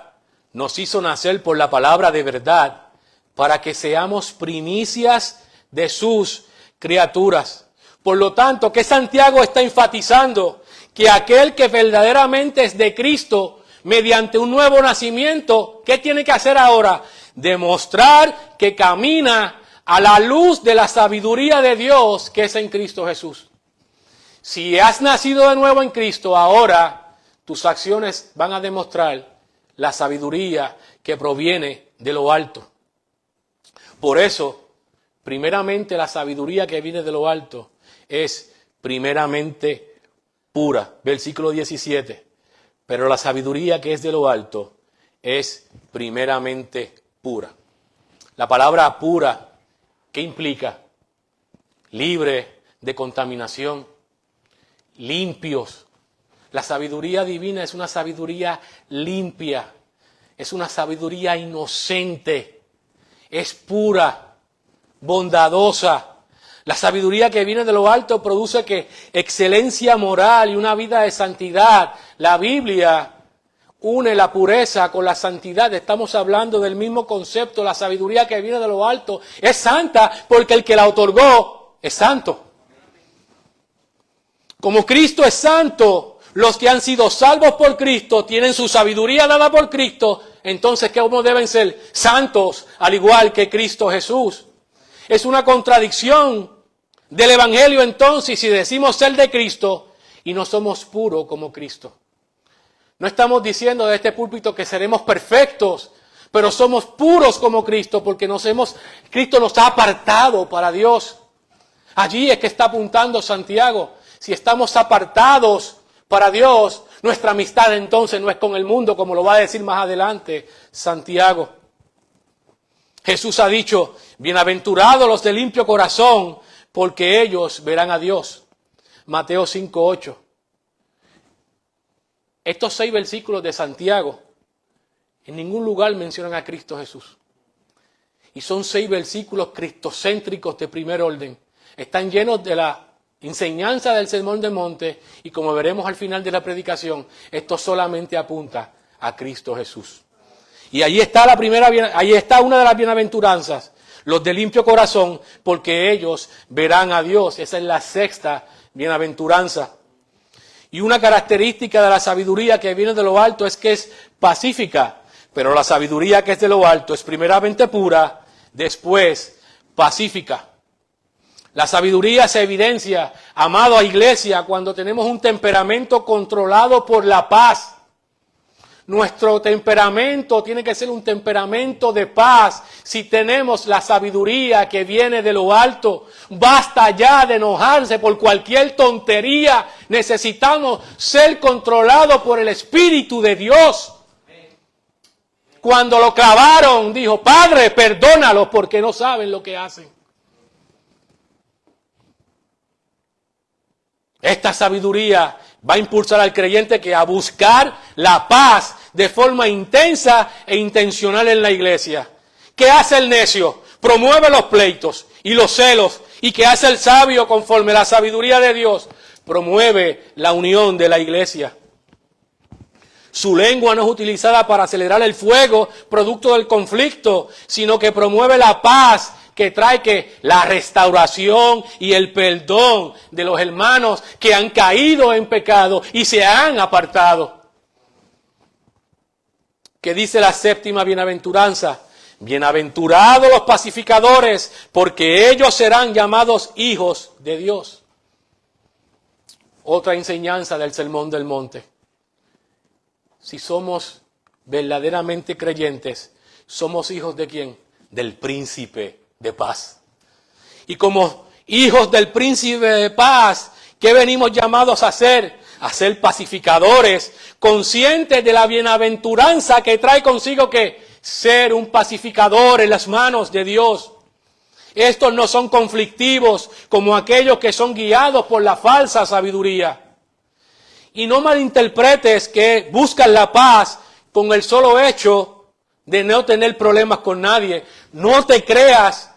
nos hizo nacer por la palabra de verdad para que seamos primicias de sus criaturas. Por lo tanto, ¿qué Santiago está enfatizando? Que aquel que verdaderamente es de Cristo, mediante un nuevo nacimiento, ¿qué tiene que hacer ahora? Demostrar que camina a la luz de la sabiduría de Dios que es en Cristo Jesús. Si has nacido de nuevo en Cristo, ahora tus acciones van a demostrar la sabiduría que proviene de lo alto. Por eso, primeramente la sabiduría que viene de lo alto es primeramente pura. Versículo 17. Pero la sabiduría que es de lo alto es primeramente pura. La palabra pura, ¿qué implica? Libre de contaminación, limpios. La sabiduría divina es una sabiduría limpia, es una sabiduría inocente, es pura, bondadosa. La sabiduría que viene de lo alto produce que excelencia moral y una vida de santidad. La Biblia une la pureza con la santidad. Estamos hablando del mismo concepto. La sabiduría que viene de lo alto es santa porque el que la otorgó es santo. Como Cristo es santo, los que han sido salvos por Cristo tienen su sabiduría dada por Cristo. Entonces, ¿cómo deben ser? Santos, al igual que Cristo Jesús. Es una contradicción del Evangelio entonces si decimos ser de Cristo y no somos puros como Cristo. No estamos diciendo de este púlpito que seremos perfectos, pero somos puros como Cristo porque Cristo nos ha apartado para Dios. Allí es que está apuntando Santiago. Si estamos apartados para Dios, nuestra amistad entonces no es con el mundo, como lo va a decir más adelante Santiago. Jesús ha dicho, bienaventurados los de limpio corazón, porque ellos verán a Dios. Mateo 5:8. Estos 6 versículos de Santiago en ningún lugar mencionan a Cristo Jesús. Y son 6 versículos cristocéntricos de primer orden. Están llenos de la enseñanza del Sermón del Monte y como veremos al final de la predicación, esto solamente apunta a Cristo Jesús. Y ahí está ahí está una de las bienaventuranzas, los de limpio corazón, porque ellos verán a Dios. Esa es la 6ª bienaventuranza. Y una característica de la sabiduría que viene de lo alto es que es pacífica, pero la sabiduría que es de lo alto es primeramente pura, después pacífica. La sabiduría se evidencia, amado a iglesia, cuando tenemos un temperamento controlado por la paz. Nuestro temperamento tiene que ser un temperamento de paz. Si tenemos la sabiduría que viene de lo alto, basta ya de enojarse por cualquier tontería. Necesitamos ser controlados por el Espíritu de Dios. Cuando lo clavaron, dijo, Padre, perdónalos porque no saben lo que hacen. Esta sabiduría va a impulsar al creyente que a buscar la paz de forma intensa e intencional en la iglesia. ¿Qué hace el necio? Promueve los pleitos y los celos. ¿Y qué hace el sabio conforme a la sabiduría de Dios? Promueve la unión de la iglesia. Su lengua no es utilizada para acelerar el fuego producto del conflicto, sino que promueve la paz que trae la restauración y el perdón de los hermanos que han caído en pecado y se han apartado. ¿Qué dice la 7ª bienaventuranza? Bienaventurados los pacificadores, porque ellos serán llamados hijos de Dios. Otra enseñanza del Sermón del Monte. Si somos verdaderamente creyentes, somos hijos ¿de quién? Del príncipe de paz. Y como hijos del príncipe de paz, ¿qué venimos llamados a hacer? A ser pacificadores, conscientes de la bienaventuranza que trae consigo que ser un pacificador en las manos de Dios. Estos no son conflictivos como aquellos que son guiados por la falsa sabiduría. Y no malinterpretes que buscan la paz con el solo hecho de no tener problemas con nadie. No te creas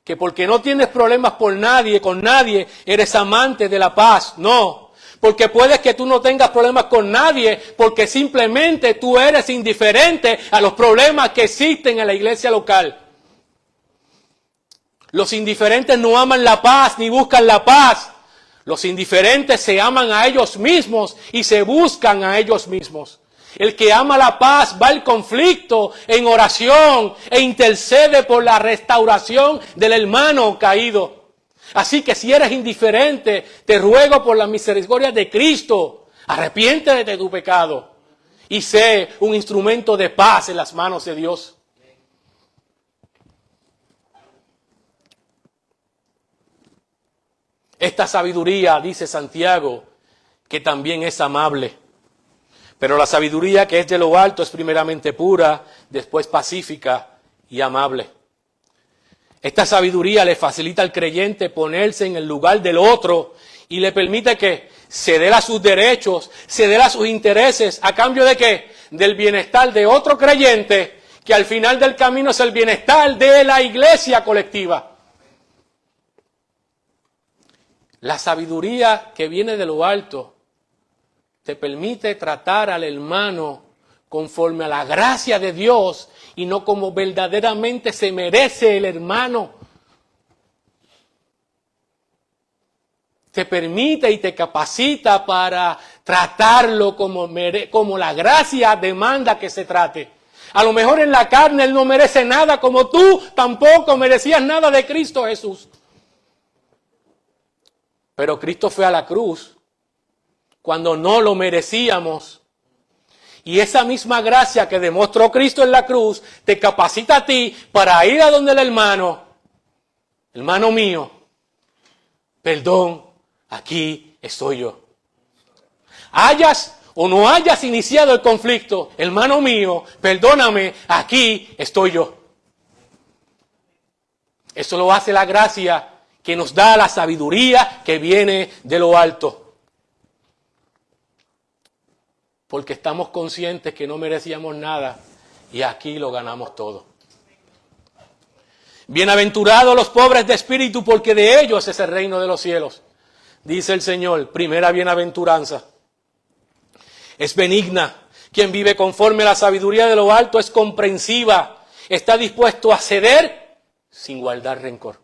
que porque no tienes problemas con nadie, eres amante de la paz. No. Porque puede que tú no tengas problemas con nadie porque simplemente tú eres indiferente a los problemas que existen en la iglesia local. Los indiferentes no aman la paz ni buscan la paz. Los indiferentes se aman a ellos mismos y se buscan a ellos mismos. El que ama la paz va al conflicto en oración e intercede por la restauración del hermano caído. Así que si eres indiferente, te ruego por la misericordia de Cristo, arrepiéntete de tu pecado y sé un instrumento de paz en las manos de Dios. Esta sabiduría, dice Santiago, que también es amable. Pero la sabiduría que es de lo alto es primeramente pura, después pacífica y amable. Esta sabiduría le facilita al creyente ponerse en el lugar del otro y le permite que ceder a sus derechos, ceder a sus intereses, ¿a cambio de qué? Del bienestar de otro creyente, que al final del camino es el bienestar de la iglesia colectiva. La sabiduría que viene de lo alto te permite tratar al hermano conforme a la gracia de Dios y no como verdaderamente se merece el hermano. Te permite y te capacita para tratarlo como la gracia demanda que se trate. A lo mejor en la carne él no merece nada, como tú tampoco merecías nada de Cristo Jesús. Pero Cristo fue a la cruz cuando no lo merecíamos. Y esa misma gracia que demostró Cristo en la cruz te capacita a ti para ir a donde el hermano mío, perdón, aquí estoy yo. Hayas o no hayas iniciado el conflicto, hermano mío, perdóname, aquí estoy yo. Eso lo hace la gracia que nos da la sabiduría que viene de lo alto. Porque estamos conscientes que no merecíamos nada y aquí lo ganamos todo. Bienaventurados los pobres de espíritu, porque de ellos es el reino de los cielos. Dice el Señor, primera bienaventuranza. Es benigna. Quien vive conforme a la sabiduría de lo alto es comprensiva. Está dispuesto a ceder sin guardar rencor.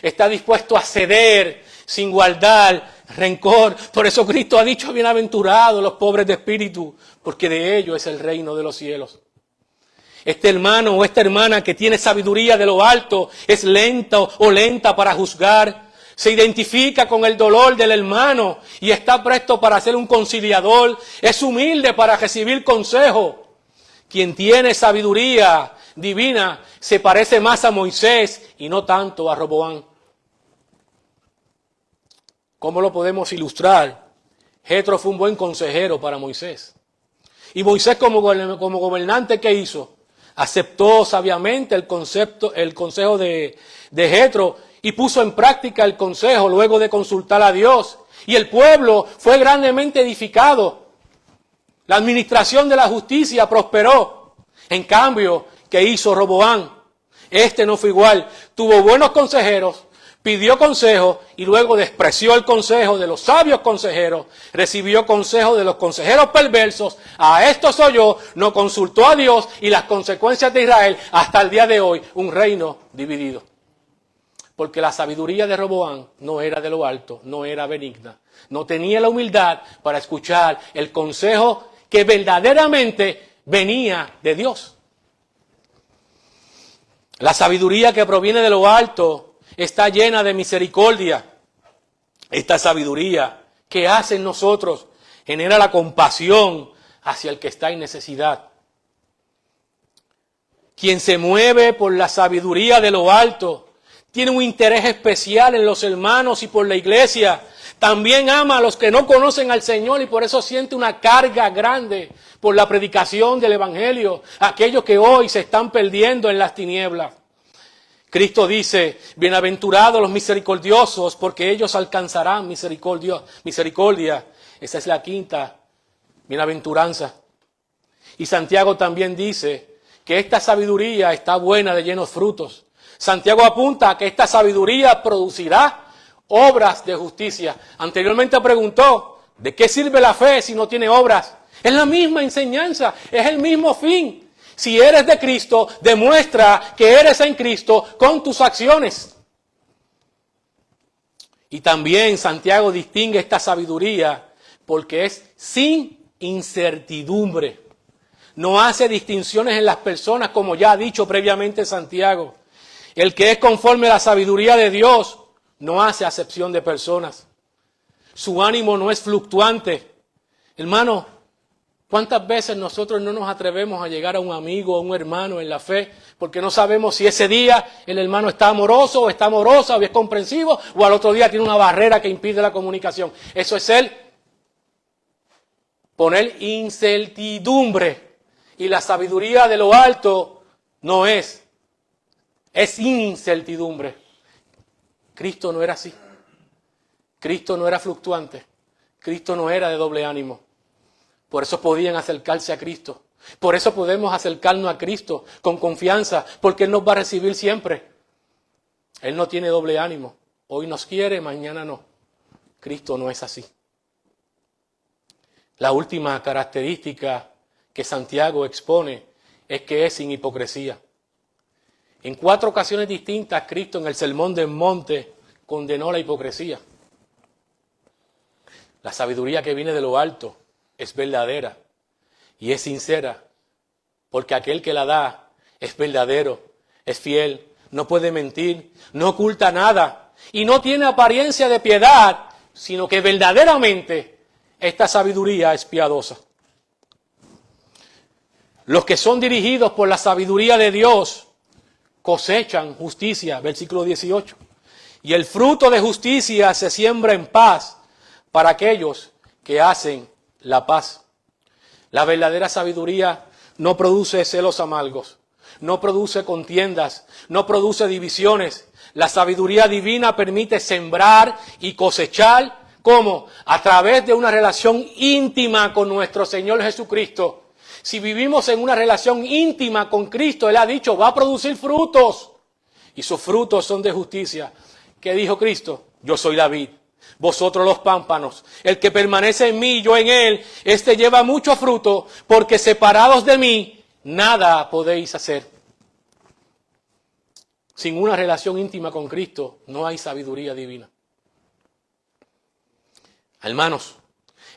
Está dispuesto a ceder sin guardar rencor. Por eso Cristo ha dicho, bienaventurados los pobres de espíritu, porque de ellos es el reino de los cielos. Este hermano o esta hermana que tiene sabiduría de lo alto es lento o lenta para juzgar. Se identifica con el dolor del hermano y está presto para ser un conciliador. Es humilde para recibir consejo. Quien tiene sabiduría divina se parece más a Moisés y no tanto a Roboam. ¿Cómo lo podemos ilustrar? Jetro fue un buen consejero para Moisés. Y Moisés como gobernante, ¿qué hizo? Aceptó sabiamente el consejo de Jetro y puso en práctica el consejo luego de consultar a Dios. Y el pueblo fue grandemente edificado. La administración de la justicia prosperó. En cambio, ¿qué hizo Roboam? Este no fue igual. Tuvo buenos consejeros, pidió consejo y luego despreció el consejo de los sabios consejeros, recibió consejo de los consejeros perversos, a estos oyó, no consultó a Dios y las consecuencias de Israel hasta el día de hoy, un reino dividido. Porque la sabiduría de Roboam no era de lo alto, no era benigna, no tenía la humildad para escuchar el consejo que verdaderamente venía de Dios. La sabiduría que proviene de lo alto está llena de misericordia. Esta sabiduría que hace en nosotros genera la compasión hacia el que está en necesidad. Quien se mueve por la sabiduría de lo alto tiene un interés especial en los hermanos y por la iglesia. También ama a los que no conocen al Señor y por eso siente una carga grande por la predicación del Evangelio. Aquellos que hoy se están perdiendo en las tinieblas. Cristo dice, bienaventurados los misericordiosos, porque ellos alcanzarán misericordia. Esa es la quinta bienaventuranza. Y Santiago también dice que esta sabiduría está buena de llenos frutos. Santiago apunta a que esta sabiduría producirá obras de justicia. Anteriormente preguntó, ¿de qué sirve la fe si no tiene obras? Es la misma enseñanza, es el mismo fin. Si eres de Cristo, demuestra que eres en Cristo con tus acciones. Y también Santiago distingue esta sabiduría porque es sin incertidumbre. No hace distinciones en las personas, como ya ha dicho previamente Santiago. El que es conforme a la sabiduría de Dios no hace acepción de personas. Su ánimo no es fluctuante. Hermano, ¿cuántas veces nosotros no nos atrevemos a llegar a un amigo o un hermano en la fe porque no sabemos si ese día el hermano está amoroso o está amorosa o es comprensivo o al otro día tiene una barrera que impide la comunicación? Eso es poner incertidumbre. Y la sabiduría de lo alto no es sin incertidumbre. Cristo no era así. Cristo no era fluctuante. Cristo no era de doble ánimo. Por eso podían acercarse a Cristo. Por eso podemos acercarnos a Cristo con confianza, porque Él nos va a recibir siempre. Él no tiene doble ánimo. Hoy nos quiere, mañana no. Cristo no es así. La última característica que Santiago expone es que es sin hipocresía. En 4 ocasiones distintas, Cristo en el Sermón del Monte condenó la hipocresía. La sabiduría que viene de lo alto es verdadera y es sincera, porque aquel que la da es verdadero, es fiel, no puede mentir, no oculta nada y no tiene apariencia de piedad, sino que verdaderamente esta sabiduría es piadosa. Los que son dirigidos por la sabiduría de Dios cosechan justicia, versículo 18. Y el fruto de justicia se siembra en paz para aquellos que hacen la paz. La verdadera sabiduría no produce celos amargos, no produce contiendas, no produce divisiones. La sabiduría divina permite sembrar y cosechar, ¿cómo? A través de una relación íntima con nuestro Señor Jesucristo. Si vivimos en una relación íntima con Cristo, Él ha dicho, va a producir frutos. Y sus frutos son de justicia. ¿Qué dijo Cristo? Yo soy la vid, vosotros los pámpanos. El que permanece en mí y yo en él, este lleva mucho fruto, porque separados de mí, nada podéis hacer. Sin una relación íntima con Cristo, no hay sabiduría divina. Hermanos,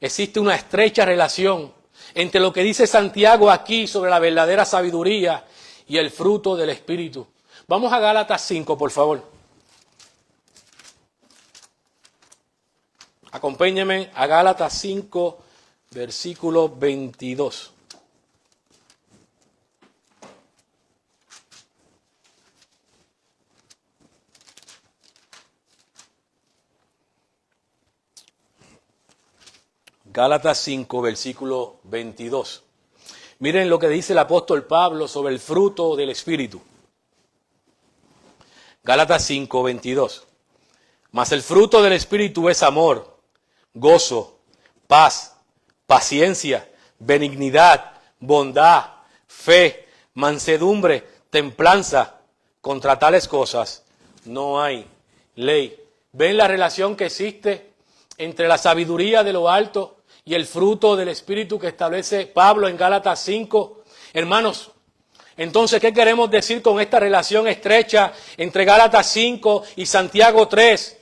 existe una estrecha relación entre lo que dice Santiago aquí sobre la verdadera sabiduría y el fruto del Espíritu. Vamos a Gálatas 5, por favor. Acompáñenme a Gálatas 5, versículo 22. Gálatas 5, versículo 22. Miren lo que dice el apóstol Pablo sobre el fruto del Espíritu. Gálatas 5, 22. Mas el fruto del Espíritu es amor, gozo, paz, paciencia, benignidad, bondad, fe, mansedumbre, templanza. Contra tales cosas no hay ley. ¿Ven la relación que existe entre la sabiduría de lo alto y el fruto del Espíritu que establece Pablo en Gálatas 5? Hermanos, entonces, ¿qué queremos decir con esta relación estrecha entre Gálatas 5 y Santiago 3?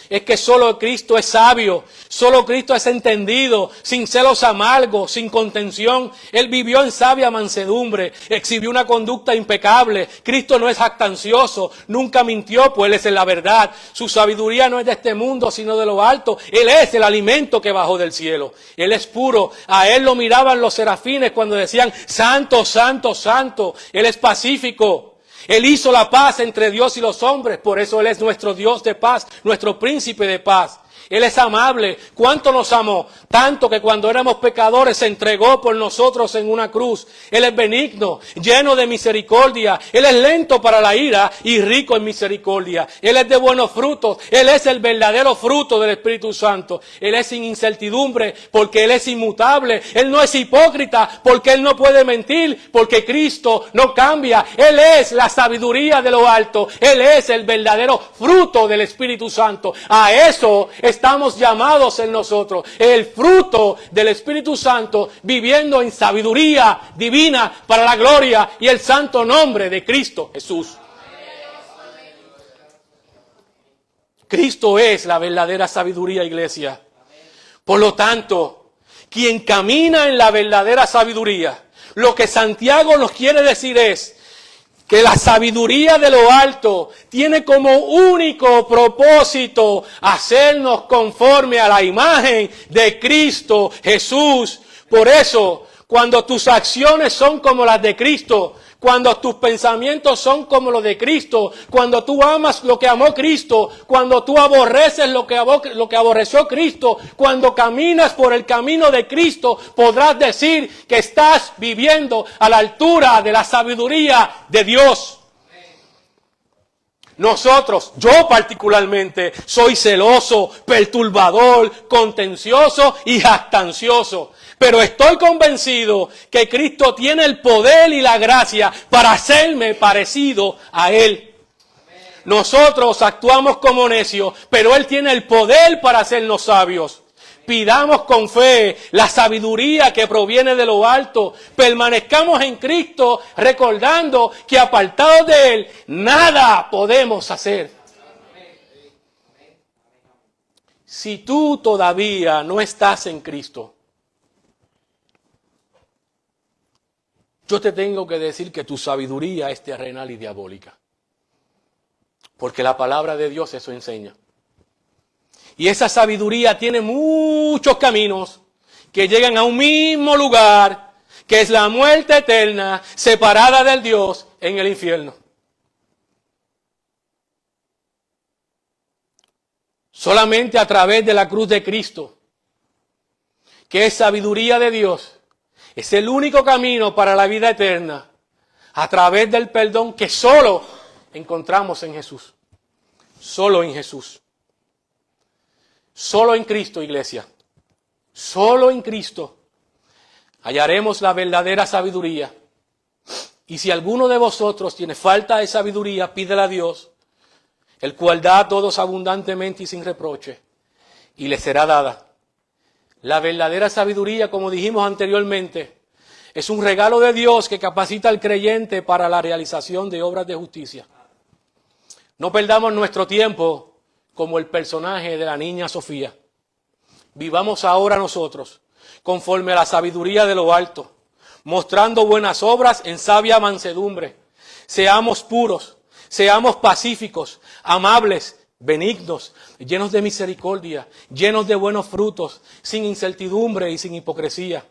Es que solo Cristo es sabio, solo Cristo es entendido, sin celos amargos, sin contención. Él vivió en sabia mansedumbre, exhibió una conducta impecable. Cristo no es jactancioso, nunca mintió, pues Él es la verdad. Su sabiduría no es de este mundo, sino de lo alto. Él es el alimento que bajó del cielo. Él es puro. A Él lo miraban los serafines cuando decían, santo, santo, santo. Él es pacífico. Él hizo la paz entre Dios y los hombres, por eso Él es nuestro Dios de paz, nuestro príncipe de paz. Él es amable. ¿Cuánto nos amó? Tanto que cuando éramos pecadores se entregó por nosotros en una cruz. Él es benigno, lleno de misericordia. Él es lento para la ira y rico en misericordia. Él es de buenos frutos. Él es el verdadero fruto del Espíritu Santo. Él es sin incertidumbre porque Él es inmutable. Él no es hipócrita porque Él no puede mentir, porque Cristo no cambia. Él es la sabiduría de lo alto. Él es el verdadero fruto del Espíritu Santo. A eso estamos llamados en nosotros, el fruto del Espíritu Santo, viviendo en sabiduría divina para la gloria y el santo nombre de Cristo Jesús. Cristo es la verdadera sabiduría, iglesia. Por lo tanto, quien camina en la verdadera sabiduría, lo que Santiago nos quiere decir es que la sabiduría de lo alto tiene como único propósito hacernos conforme a la imagen de Cristo Jesús. Por eso, cuando tus acciones son como las de Cristo, cuando tus pensamientos son como los de Cristo, cuando tú amas lo que amó Cristo, cuando tú aborreces lo que aborreció Cristo, cuando caminas por el camino de Cristo, podrás decir que estás viviendo a la altura de la sabiduría de Dios. Nosotros, yo particularmente, soy celoso, perturbador, contencioso y jactancioso. Pero estoy convencido que Cristo tiene el poder y la gracia para hacerme parecido a Él. Nosotros actuamos como necios, pero Él tiene el poder para hacernos sabios. Pidamos con fe la sabiduría que proviene de lo alto. Permanezcamos en Cristo recordando que apartados de Él nada podemos hacer. Si tú todavía no estás en Cristo, yo te tengo que decir que tu sabiduría es terrenal y diabólica. Porque la palabra de Dios eso enseña. Y esa sabiduría tiene muchos caminos que llegan a un mismo lugar, que es la muerte eterna, separada del Dios en el infierno. Solamente a través de la cruz de Cristo, que es sabiduría de Dios, es el único camino para la vida eterna. a través del perdón que solo encontramos en Jesús. Solo en Jesús. Solo en Cristo, iglesia. Solo en Cristo hallaremos la verdadera sabiduría. Y si alguno de vosotros tiene falta de sabiduría, pídela a Dios, el cual da a todos abundantemente y sin reproche, y le será dada. La verdadera sabiduría, como dijimos anteriormente, es un regalo de Dios que capacita al creyente para la realización de obras de justicia. No perdamos nuestro tiempo como el personaje de la niña Sofía. Vivamos ahora nosotros conforme a la sabiduría de lo alto, mostrando buenas obras en sabia mansedumbre. Seamos puros, seamos pacíficos, amables, benignos, llenos de misericordia, llenos de buenos frutos, sin incertidumbre y sin hipocresía.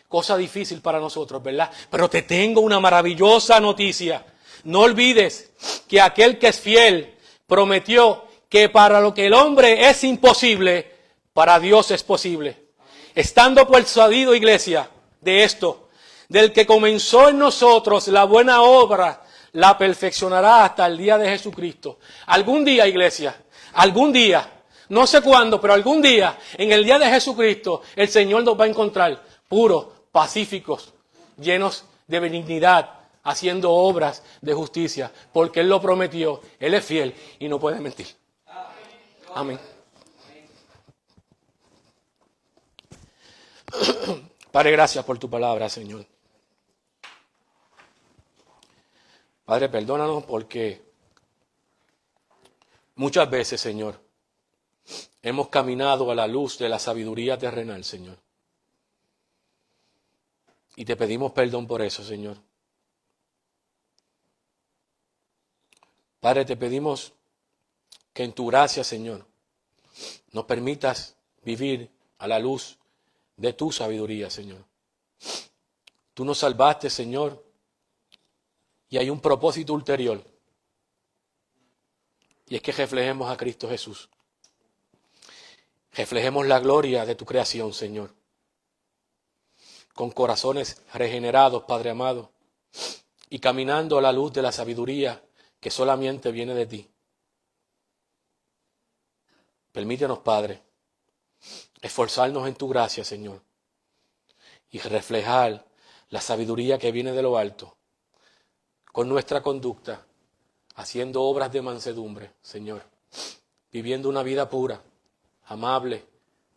Cosa difícil para nosotros, ¿verdad? Pero te tengo una maravillosa noticia. No olvides que aquel que es fiel prometió que para lo que el hombre es imposible, para Dios es posible. Estando persuadido, iglesia, de esto, del que comenzó en nosotros la buena obra, la perfeccionará hasta el día de Jesucristo. Algún día, iglesia, algún día, no sé cuándo, pero algún día, en el día de Jesucristo, el Señor nos va a encontrar puros, pacíficos, llenos de benignidad, haciendo obras de justicia, porque Él lo prometió, Él es fiel y no puede mentir. Amén. Padre, gracias por tu palabra, Señor. Padre, perdónanos porque muchas veces, Señor, hemos caminado a la luz de la sabiduría terrenal, Señor. Y te pedimos perdón por eso, Señor. Padre, te pedimos que en tu gracia, Señor, nos permitas vivir a la luz de tu sabiduría, Señor. Tú nos salvaste, Señor, y hay un propósito ulterior. Y es que reflejemos a Cristo Jesús. Reflejemos la gloria de tu creación, Señor. Con corazones regenerados, Padre amado, y caminando a la luz de la sabiduría que solamente viene de ti. Permítenos, Padre, esforzarnos en tu gracia, Señor, y reflejar la sabiduría que viene de lo alto con nuestra conducta, haciendo obras de mansedumbre, Señor, viviendo una vida pura, amable,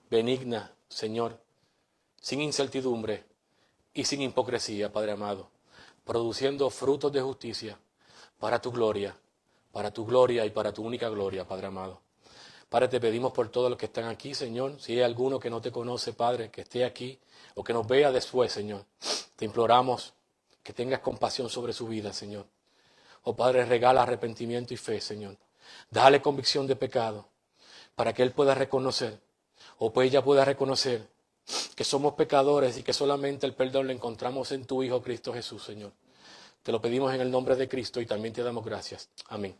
benigna, Señor, sin incertidumbre y sin hipocresía, Padre amado, produciendo frutos de justicia para tu gloria y para tu única gloria, Padre amado. Padre, te pedimos por todos los que están aquí, Señor. Si hay alguno que no te conoce, Padre, que esté aquí o que nos vea después, Señor, te imploramos que tengas compasión sobre su vida, Señor. Oh, Padre, regala arrepentimiento y fe, Señor. Dale convicción de pecado para que Él pueda reconocer, o pues ella pueda reconocer que somos pecadores y que solamente el perdón lo encontramos en tu Hijo Cristo Jesús, Señor. Te lo pedimos en el nombre de Cristo y también te damos gracias. Amén.